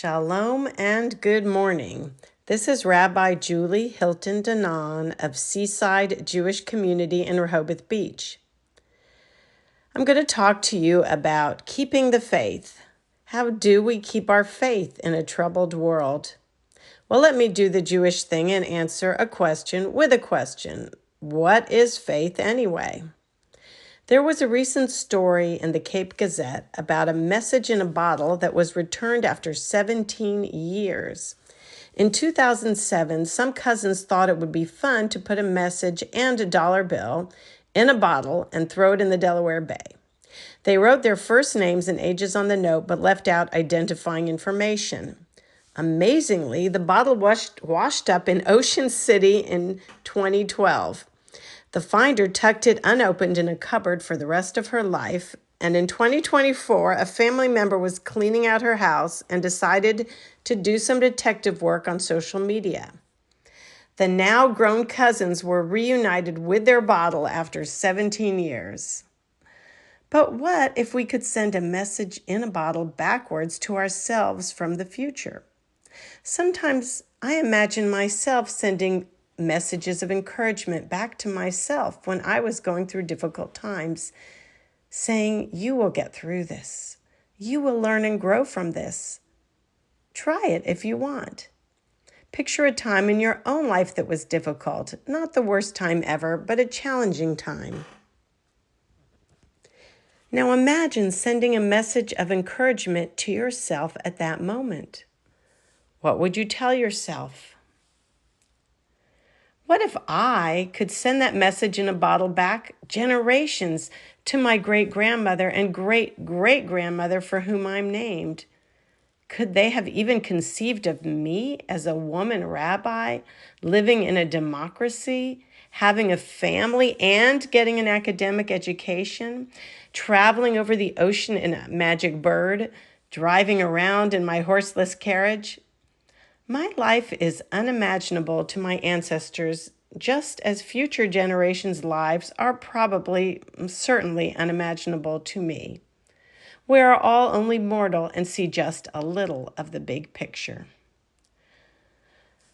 Shalom and good morning. This is Rabbi Julie Hilton Danan of Seaside Jewish Community in Rehoboth Beach. I'm going to talk to you about keeping the faith. How do we keep our faith in a troubled world? Well, let me do the Jewish thing and answer a question with a question. What is faith anyway? There was a recent story in the Cape Gazette about a message in a bottle that was returned after 17 years. In 2007, some cousins thought it would be fun to put a message and a dollar bill in a bottle and throw it in the Delaware Bay. They wrote their first names and ages on the note, but left out identifying information. Amazingly, the bottle washed up in Ocean City in 2012. The finder tucked it unopened in a cupboard for the rest of her life, and in 2024, a family member was cleaning out her house and decided to do some detective work on social media. The now grown cousins were reunited with their bottle after 17 years. But what if we could send a message in a bottle backwards to ourselves from the future? Sometimes I imagine myself sending messages of encouragement back to myself when I was going through difficult times, saying, "You will get through this. You will learn and grow from this. Try it if you want." Picture a time in your own life that was difficult, not the worst time ever, but a challenging time. Now imagine sending a message of encouragement to yourself at that moment. What would you tell yourself? What if I could send that message in a bottle back generations to my great-grandmother and great-great-grandmother for whom I'm named? Could they have even conceived of me as a woman rabbi, living in a democracy, having a family and getting an academic education, traveling over the ocean in a magic bird, driving around in my horseless carriage? My life is unimaginable to my ancestors, just as future generations' lives are certainly unimaginable to me. We are all only mortal and see just a little of the big picture.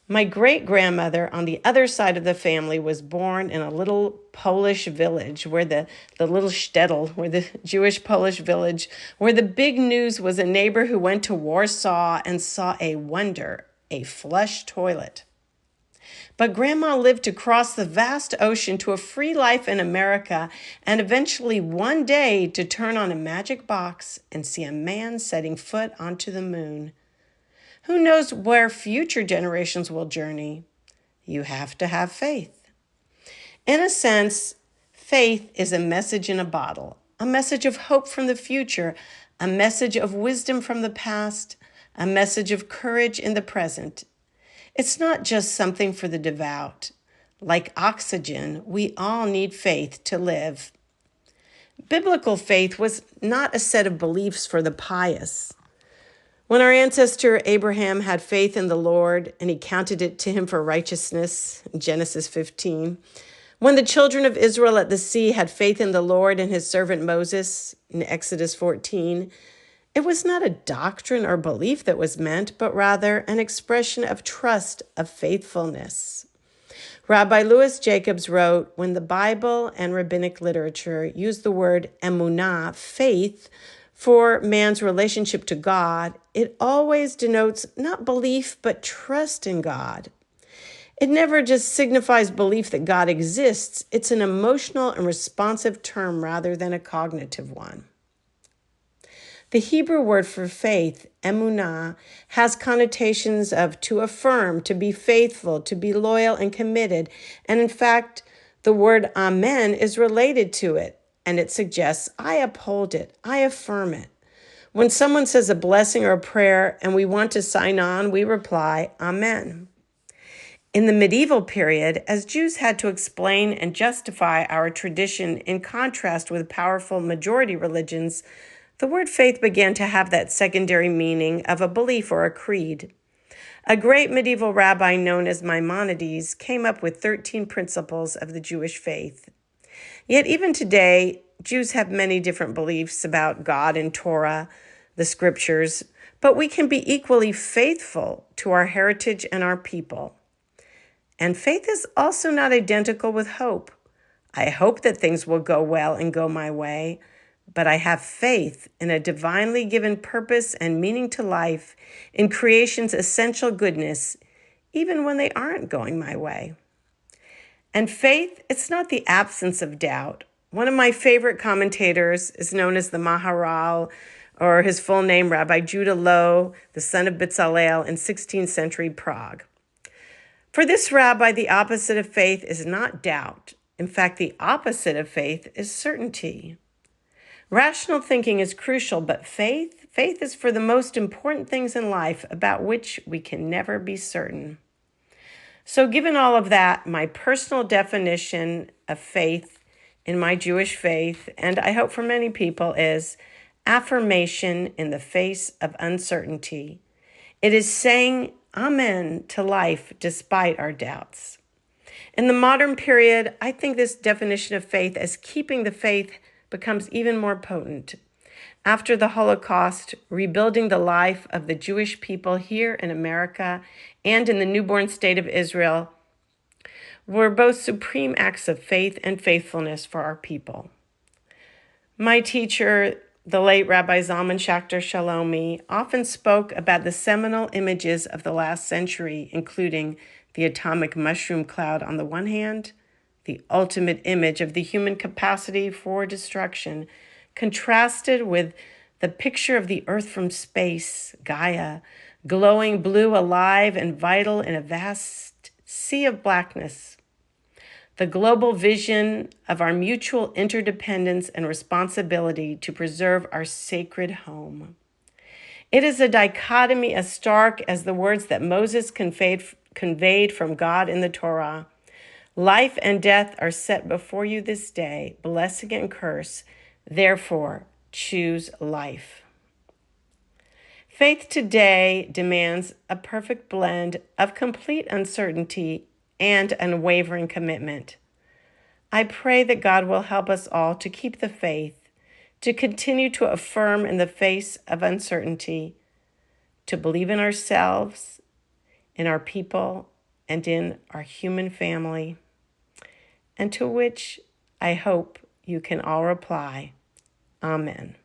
My great-grandmother on the other side of the family was born in a little Polish village where the little shtetl, where the Jewish Polish village, where the big news was a neighbor who went to Warsaw and saw a wonder, a flush toilet. But Grandma lived to cross the vast ocean to a free life in America and eventually one day to turn on a magic box and see a man setting foot onto the moon. Who knows where future generations will journey? You have to have faith. In a sense, faith is a message in a bottle, a message of hope from the future, a message of wisdom from the past, a message of courage in the present. It's not just something for the devout. Like oxygen, we all need faith to live. Biblical faith was not a set of beliefs for the pious. When our ancestor Abraham had faith in the Lord and he counted it to him for righteousness, Genesis 15, when the children of Israel at the sea had faith in the Lord and his servant Moses, in Exodus 14, it was not a doctrine or belief that was meant, but rather an expression of trust, of faithfulness. Rabbi Louis Jacobs wrote, when the Bible and rabbinic literature use the word emunah, faith, for man's relationship to God, it always denotes not belief, but trust in God. It never just signifies belief that God exists. It's an emotional and responsive term rather than a cognitive one. The Hebrew word for faith, emunah, has connotations of to affirm, to be faithful, to be loyal and committed. And in fact, the word amen is related to it, and it suggests I uphold it, I affirm it. When someone says a blessing or a prayer and we want to sign on, we reply, amen. In the medieval period, as Jews had to explain and justify our tradition in contrast with powerful majority religions, the word faith began to have that secondary meaning of a belief or a creed. A great medieval rabbi known as Maimonides came up with 13 principles of the Jewish faith. Yet even today, Jews have many different beliefs about God and Torah, the scriptures, but we can be equally faithful to our heritage and our people. And faith is also not identical with hope. I hope that things will go well and go my way, but I have faith in a divinely given purpose and meaning to life, in creation's essential goodness, even when they aren't going my way. And faith, it's not the absence of doubt. One of my favorite commentators is known as the Maharal, or his full name, Rabbi Judah Loew, the son of Bezalel, in 16th century Prague. For this rabbi, the opposite of faith is not doubt. In fact, the opposite of faith is certainty. Rational thinking is crucial, but faith is for the most important things in life about which we can never be certain. So given all of that, my personal definition of faith in my Jewish faith, and I hope for many people, is affirmation in the face of uncertainty. It is saying amen to life despite our doubts. In the modern period, I think this definition of faith as keeping the faith becomes even more potent. After the Holocaust, rebuilding the life of the Jewish people here in America and in the newborn state of Israel were both supreme acts of faith and faithfulness for our people. My teacher, the late Rabbi Zalman Schachter Shalomi, often spoke about the seminal images of the last century, including the atomic mushroom cloud on the one hand, the ultimate image of the human capacity for destruction, contrasted with the picture of the earth from space, Gaia, glowing blue, alive and vital in a vast sea of blackness. The global vision of our mutual interdependence and responsibility to preserve our sacred home. It is a dichotomy as stark as the words that Moses conveyed from God in the Torah. Life and death are set before you this day, blessing and curse. Therefore, choose life. Faith today demands a perfect blend of complete uncertainty and unwavering commitment. I pray that God will help us all to keep the faith, to continue to affirm in the face of uncertainty, to believe in ourselves, in our people, and in our human family, and to which I hope you can all reply, Amen.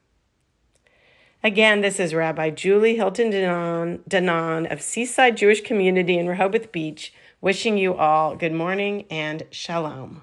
Again, this is Rabbi Julie Hilton Danan of Seaside Jewish Community in Rehoboth Beach, wishing you all good morning and shalom.